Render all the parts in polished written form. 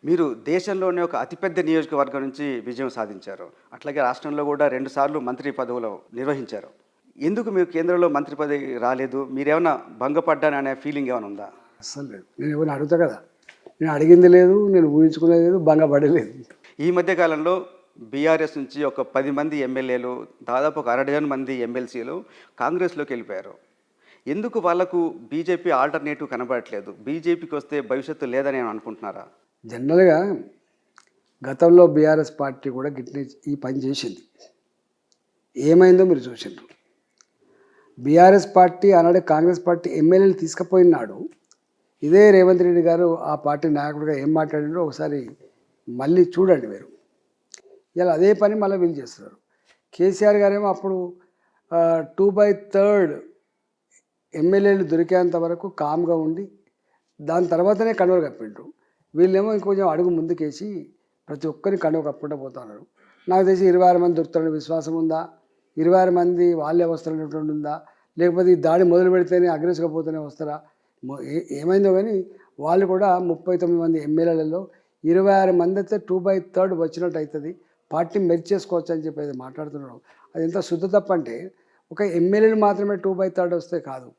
మీరు దేశంలోనే ఒక అతిపెద్ద నియోజకవర్గం నుంచి విజయం సాధించారు. అట్లాగే రాష్ట్రంలో కూడా 2 సార్లు మంత్రి పదవులు నిర్వహించారు. ఎందుకు మీరు కేంద్రంలో మంత్రి పదవి రాలేదు? మీరేమన్నా భంగపడ్డాననే ఫీలింగ్ ఏమైనా ఉందా? అస్సలు లేదు. నేను ఎవరిని అడుగుతా కదా, నేను అడిగింది లేదు, నేను ఊహించుకునేది లేదు, భంగపడలేదు. ఈ మధ్య కాలంలో బీఆర్ఎస్ నుంచి ఒక 10 మంది ఎమ్మెల్యేలు, దాదాపు ఒక అర డజన్ మంది ఎమ్మెల్సీలు కాంగ్రెస్‌లోకి వెళ్ళిపోయారు. ఎందుకు వాళ్ళకు బీజేపీ ఆల్టర్‌నేటివ్ కనబడట్లేదు? బీజేపీకి వస్తే భవిష్యత్తు లేదని ఏమైనా అనుకుంటున్నారా? జనరల్గా గతంలో బీఆర్ఎస్ పార్టీ కూడా గిట్నే ఈ పని చేసింది. ఏమైందో మీరు చూసిండ్రు. బీఆర్ఎస్ పార్టీ ఆనాడు కాంగ్రెస్ పార్టీ ఎమ్మెల్యేలు తీసుకుపోయినాడు. ఇదే రేవంత్ రెడ్డి గారు ఆ పార్టీ నాయకుడిగా ఏం మాట్లాడిండ్రో ఒకసారి మళ్ళీ చూడండి మీరు. ఇలా అదే పని మళ్ళీ వీళ్ళు చేస్తున్నారు. కేసీఆర్ గారేమో అప్పుడు 2/3 ఎమ్మెల్యేలు దొరికేంత వరకు కామ్గా ఉండి దాని తర్వాతనే కండువ కప్పిండ్రు. వీళ్ళేమో ఇంకొంచెం అడుగు ముందుకేసి ప్రతి ఒక్కరిని కండువ కప్పుకుంటూ పోతున్నారు. నాకు తెలిసి 26 మంది దొరుకుతారని విశ్వాసం ఉందా? 26 మంది వాళ్ళే వస్తారనేటువంటి ఉందా? లేకపోతే ఈ దాడి మొదలు పెడితేనే అగ్రెసివ్గా పోతేనే వస్తారా? ఏమైందో కానీ వాళ్ళు కూడా 39 మంది ఎమ్మెల్యేలలో 26 మంది అయితే 2/3 వచ్చినట్టు అవుతుంది, పార్టీ మెర్జ్ చేసుకోవచ్చు అని చెప్పి అది మాట్లాడుతున్నాడు. అది ఎంత శుద్ధ తప్పంటే, ఒక ఎమ్మెల్యేలు మాత్రమే 2/3 వస్తే కాదు,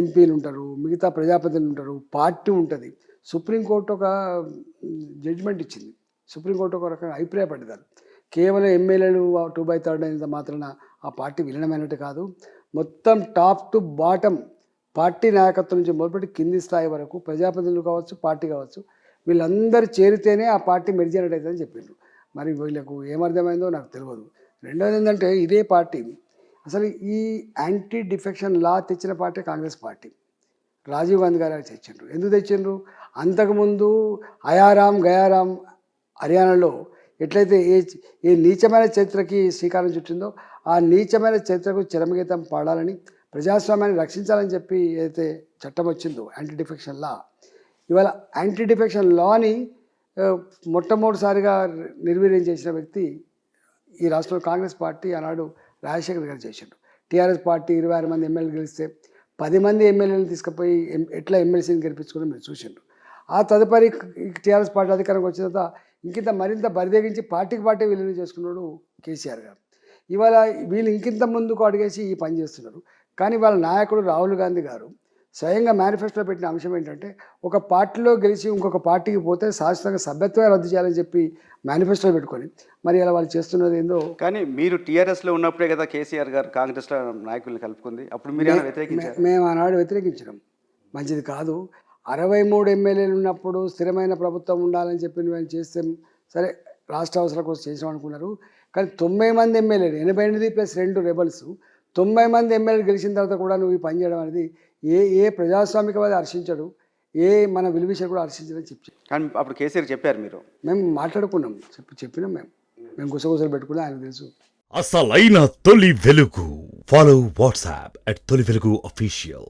ఎంపీలు ఉంటారు, మిగతా ప్రజాప్రతినిధులు ఉంటారు, పార్టీ ఉంటుంది. సుప్రీంకోర్టు ఒక జడ్జిమెంట్ ఇచ్చింది. సుప్రీంకోర్టు ఒక రకంగా అభిప్రాయపడ్డారు. కేవలం ఎమ్మెల్యేలు 2/3 అయినంత మాత్రాన ఆ పార్టీ విలీనమైనట్టు కాదు. మొత్తం టాప్ టు బాటమ్ పార్టీ నాయకత్వం నుంచి మొదలుపెట్టి కింది స్థాయి వరకు ప్రజాప్రతినిధులు కావచ్చు, పార్టీ కావచ్చు, వీళ్ళందరూ చేరితేనే ఆ పార్టీ మెర్జ్ అయినట్టు అవుతుందని చెప్పిండ్రు. మరి వీళ్ళకు ఏమర్థమైందో నాకు తెలియదు. రెండవది ఏంటంటే, ఇదే పార్టీ అసలు ఈ యాంటీ డిఫెక్షన్ లా తెచ్చిన పార్టీ కాంగ్రెస్ పార్టీ. రాజీవ్ గాంధీ గారు తెచ్చిండ్రు. ఎందుకు తెచ్చిండ్రు? అంతకుముందు అయారాం గయారాం హర్యానాలో ఎట్లయితే ఏ నీచమైన చరిత్రకి శ్రీకారం చుట్టిందో ఆ నీచమైన చరిత్రకు చరమగీతం పాడాలని, ప్రజాస్వామ్యాన్ని రక్షించాలని చెప్పి ఏదైతే చట్టం వచ్చిందో యాంటీ డిఫెక్షన్ లా, ఇవాళ యాంటీ డిఫెక్షన్ లాని మొట్టమొదటిసారిగా నిర్వీర్యం చేసిన వ్యక్తి ఈ రాష్ట్రంలో కాంగ్రెస్ పార్టీ. ఆనాడు రాజశేఖర్ గారు చేసిండు. టీఆర్ఎస్ పార్టీ 26 మంది ఎమ్మెల్యేలు గెలిస్తే 10 మంది ఎమ్మెల్యేలు తీసుకుపోయి ఎట్లా ఎమ్మెల్సీని గెలిపించుకుని మీరు చూసిండ్రు. ఆ తదుపరి టీఆర్ఎస్ పార్టీ అధికారంకి వచ్చిన తర్వాత ఇంకింత మరింత బరిదెగించి పార్టీ విలీనం చేసుకున్నాడు కేసీఆర్ గారు. ఇవాళ వీళ్ళు ఇంకింత ముందుకు అడిగేసి ఈ పని చేస్తున్నారు. కానీ వాళ్ళ నాయకుడు రాహుల్ గాంధీ గారు స్వయంగా మేనిఫెస్టోలో పెట్టిన అంశం ఏంటంటే, ఒక పార్టీలో గెలిచి ఇంకొక పార్టీకి పోతే శాశ్వతంగా సభ్యత్వమే రద్దు చేయాలని చెప్పి మేనిఫెస్టోలో పెట్టుకొని మరి ఇలా వాళ్ళు చేస్తున్నది ఏందో. కానీ మీరు టీఆర్ఎస్లో ఉన్నప్పుడే కదా కేసీఆర్ గారు కాంగ్రెస్లో నాయకుల్ని కలుపుకుంది. అప్పుడు మీరు వ్యతిరేకించారు? మేము ఆనాడు వ్యతిరేకించడం మంచిది కాదు. 63 ఎమ్మెల్యేలు ఉన్నప్పుడు స్థిరమైన ప్రభుత్వం ఉండాలని చెప్పి మేము చేస్తే సరే రాష్ట్ర అవసరాల కోసం చేసాం అనుకున్నారు. కానీ 90 మంది ఎమ్మెల్యేలు, 88+2 రెబల్స్, 90 మంది ఎమ్మెల్యేలు గెలిచిన తర్వాత కూడా నువ్వు ఈ పని చేయడం అనేది ఏ ప్రజాస్వామికవాది హర్షించడు, ఏ మన విలువిషయం కూడా హర్షించదని చెప్పి. కానీ అప్పుడు కేసీఆర్ చెప్పారు, మేము మాట్లాడుకున్నాం, చెప్పినాం. మేము గుసగుసలు పెట్టుకున్నా, ఆయనకు తెలుసు. అసలైన తొలి వెలుగు. ఫాలో వాట్సాప్ @తొలి వెలుగు official.